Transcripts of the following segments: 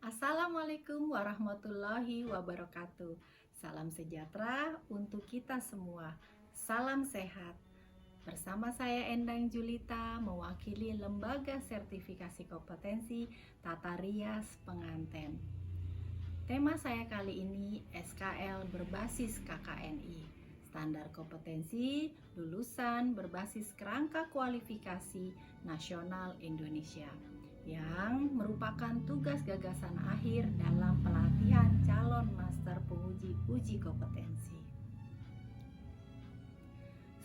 Assalamualaikum warahmatullahi wabarakatuh. Salam sejahtera untuk kita semua. Salam sehat. Bersama saya Endang Julita mewakili Lembaga Sertifikasi Kompetensi Tata Rias Pengantin. Tema saya kali ini SKL berbasis KKNI. Standar kompetensi lulusan berbasis kerangka kualifikasi nasional Indonesia, yang merupakan tugas gagasan akhir dalam pelatihan calon master penguji uji kompetensi.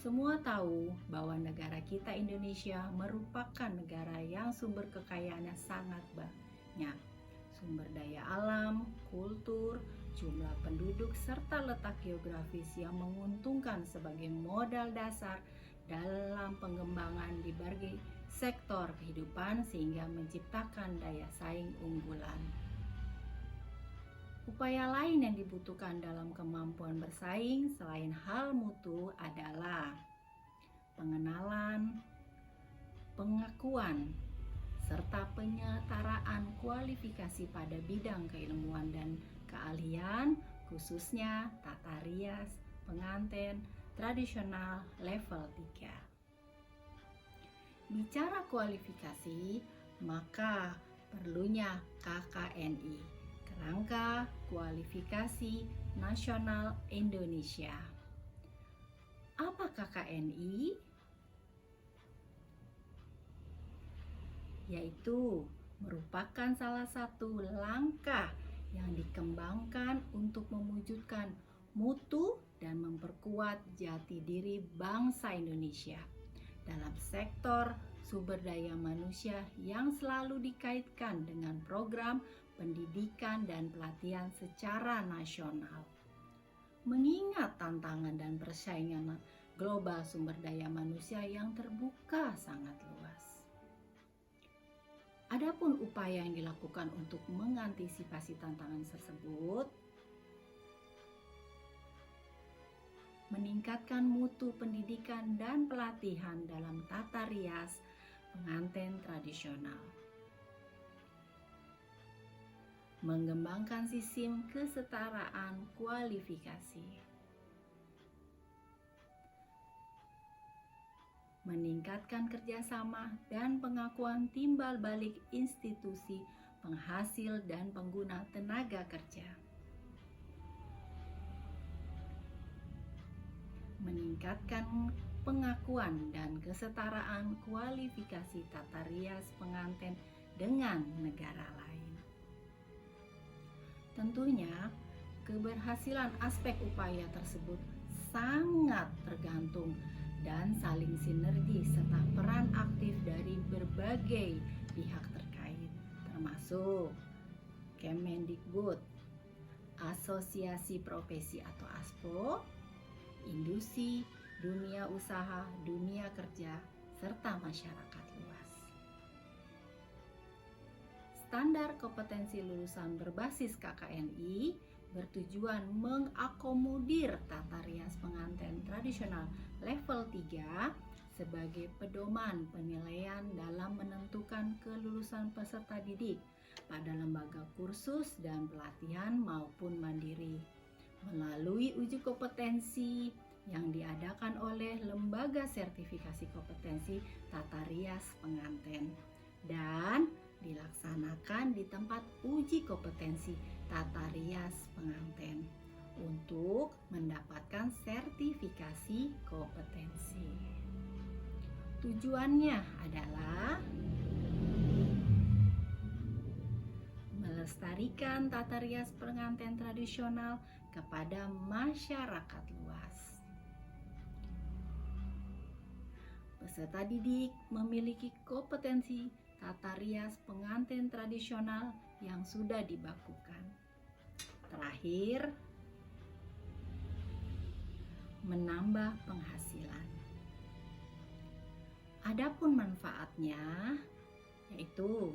Semua tahu bahwa negara kita Indonesia merupakan negara yang sumber kekayaannya sangat banyak. Sumber daya alam, kultur, jumlah penduduk, serta letak geografis yang menguntungkan sebagai modal dasar dalam pengembangan di berbagai sektor kehidupan sehingga menciptakan daya saing unggulan. Upaya lain yang dibutuhkan dalam kemampuan bersaing selain hal mutu adalah pengenalan, pengakuan, serta penyetaraan kualifikasi pada bidang keilmuan dan keahlian, khususnya tata rias pengantin tradisional level 3. Bicara kualifikasi, maka perlunya KKNI, Kerangka Kualifikasi Nasional Indonesia. Apa KKNI? Yaitu merupakan salah satu langkah yang dikembangkan untuk mewujudkan mutu dan memperkuat jati diri bangsa Indonesia dalam sektor sumber daya manusia yang selalu dikaitkan dengan program pendidikan dan pelatihan secara nasional. Mengingat tantangan dan persaingan global sumber daya manusia yang terbuka sangat luas. Adapun upaya yang dilakukan untuk mengantisipasi tantangan tersebut, meningkatkan mutu pendidikan dan pelatihan dalam tata rias pengantin tradisional, mengembangkan sistem kesetaraan kualifikasi, meningkatkan kerjasama dan pengakuan timbal balik institusi penghasil dan pengguna tenaga kerja, meningkatkan pengakuan dan kesetaraan kualifikasi tata rias pengantin dengan negara lain. Tentunya, keberhasilan aspek upaya tersebut sangat tergantung dan saling sinergi serta peran aktif dari berbagai pihak terkait, termasuk Kemendikbud, Asosiasi Profesi atau ASPO, industri, dunia usaha, dunia kerja, serta masyarakat luas. Standar kompetensi lulusan berbasis KKNI bertujuan mengakomodir tata rias pengantin tradisional level 3 sebagai pedoman penilaian dalam menentukan kelulusan peserta didik pada lembaga kursus dan pelatihan maupun mandiri melalui uji kompetensi yang diadakan oleh Lembaga Sertifikasi Kompetensi Tata Rias Pengantin dan dilaksanakan di tempat uji kompetensi tata rias pengantin untuk mendapatkan sertifikasi kompetensi. Tujuannya adalah melestarikan tata rias pengantin tradisional kepada masyarakat luas. Peserta didik memiliki kompetensi tata rias pengantin tradisional yang sudah dibakukan. Terakhir, menambah penghasilan. Adapun manfaatnya yaitu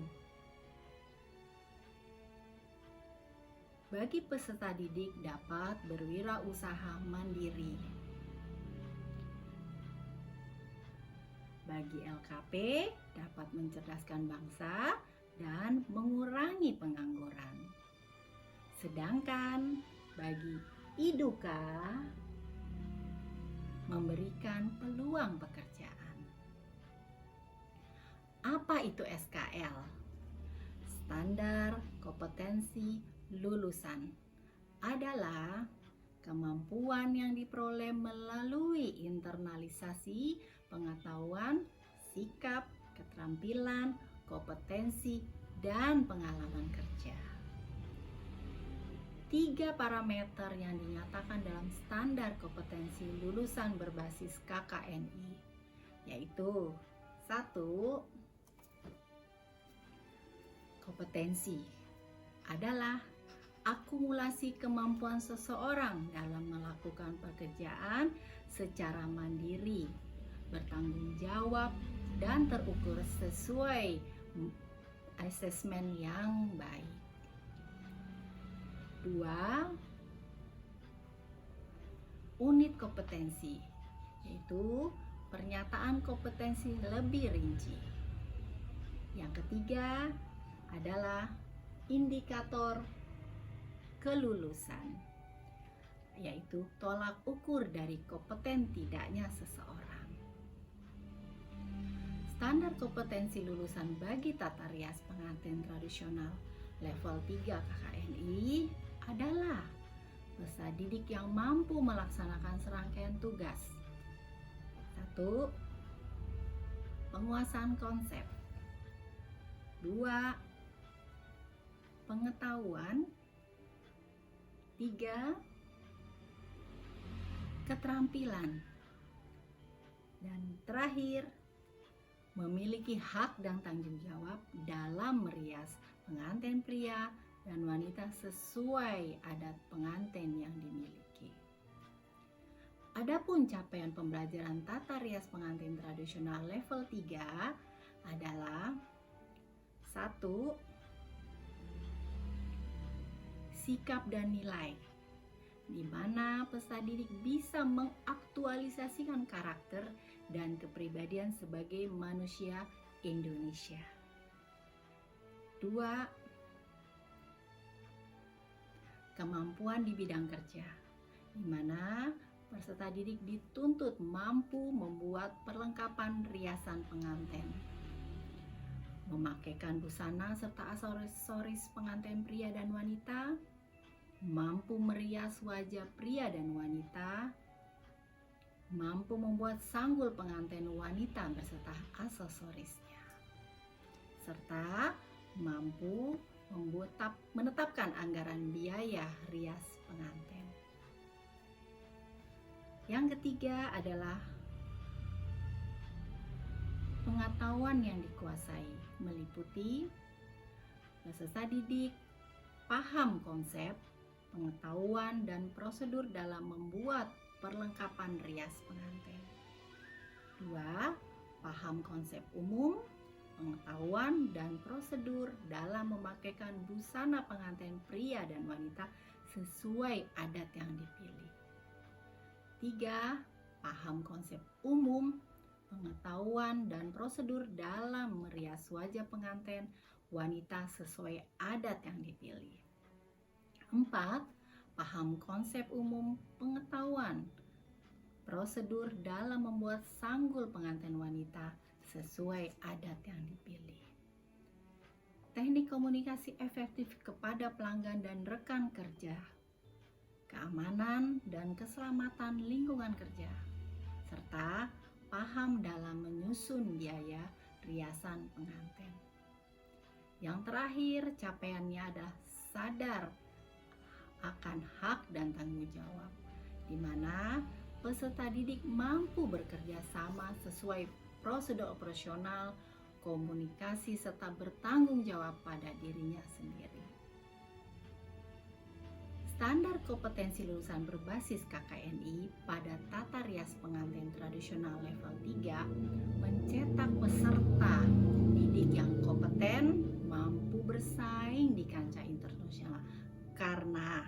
bagi peserta didik dapat berwirausaha mandiri. Bagi LKP dapat mencerdaskan bangsa dan mengurangi pengangguran. Sedangkan bagi IDUKA memberikan peluang pekerjaan. Apa itu SKL? Standar kompetensi lulusan adalah kemampuan yang diperoleh melalui internalisasi pengetahuan, sikap, keterampilan, kompetensi, dan pengalaman kerja. 3 parameter yang dinyatakan dalam standar kompetensi lulusan berbasis KKNI, yaitu 1. Kompetensi adalah akumulasi kemampuan seseorang dalam melakukan pekerjaan secara mandiri, bertanggung jawab, dan terukur sesuai asesmen yang baik. 2. Unit kompetensi, yaitu pernyataan kompetensi lebih rinci. Yang ketiga adalah indikator kelulusan, yaitu tolak ukur dari kompeten tidaknya seseorang. Standar kompetensi lulusan bagi tata rias pengantin tradisional level 3 KKNI adalah peserta didik yang mampu melaksanakan serangkaian tugas. 1. Penguasaan konsep. 2. Pengetahuan. 3. Keterampilan. Dan terakhir, memiliki hak dan tanggung jawab dalam merias pengantin pria dan wanita sesuai adat pengantin yang dimiliki. Adapun capaian pembelajaran tata rias pengantin tradisional level 3 adalah 1. Sikap dan nilai, di mana peserta didik bisa mengaktualisasikan karakter dan kepribadian sebagai manusia Indonesia. 2. Kemampuan di bidang kerja, di mana peserta didik dituntut mampu membuat perlengkapan riasan pengantin, memakaikan busana serta aksesoris pengantin pria dan wanita, mampu merias wajah pria dan wanita, mampu membuat sanggul pengantin wanita beserta aksesorisnya, serta mampu menetapkan anggaran biaya rias pengantin. Yang ketiga adalah pengetahuan yang dikuasai, meliputi peserta didik paham konsep, pengetahuan, dan prosedur dalam membuat perlengkapan rias pengantin. 2. Paham konsep umum, pengetahuan, dan prosedur dalam memakaikan busana pengantin pria dan wanita sesuai adat yang dipilih. 3. Paham konsep umum, pengetahuan, dan prosedur dalam merias wajah pengantin wanita sesuai adat yang dipilih. 4. Paham konsep umum, pengetahuan, prosedur dalam membuat sanggul pengantin wanita sesuai adat yang dipilih. Teknik komunikasi efektif kepada pelanggan dan rekan kerja, keamanan dan keselamatan lingkungan kerja, serta paham dalam menyusun biaya riasan pengantin. Yang terakhir, capaiannya adalah sadar akan hak dan tanggung jawab, di mana peserta didik mampu bekerja sama sesuai prosedur operasional, komunikasi, serta bertanggung jawab pada dirinya sendiri. Standar kompetensi lulusan berbasis KKNI pada tata rias pengantin tradisional level 3 mencetak peserta didik yang kompeten, mampu bersaing di kancah internasional karena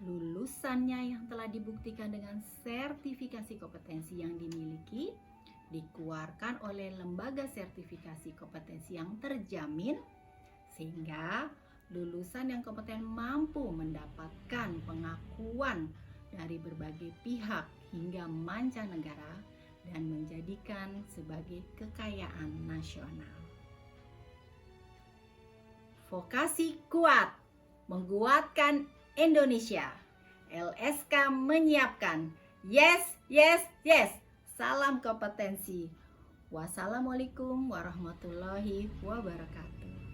lulusannya yang telah dibuktikan dengan sertifikasi kompetensi yang dimiliki, dikeluarkan oleh lembaga sertifikasi kompetensi yang terjamin, sehingga lulusan yang kompeten mampu mendapatkan pengakuan dari berbagai pihak hingga mancanegara dan menjadikan sebagai kekayaan nasional. Vokasi kuat menguatkan Indonesia. LSK menyiapkan. Yes, yes, yes. Salam kompetensi. Wassalamualaikum warahmatullahi wabarakatuh.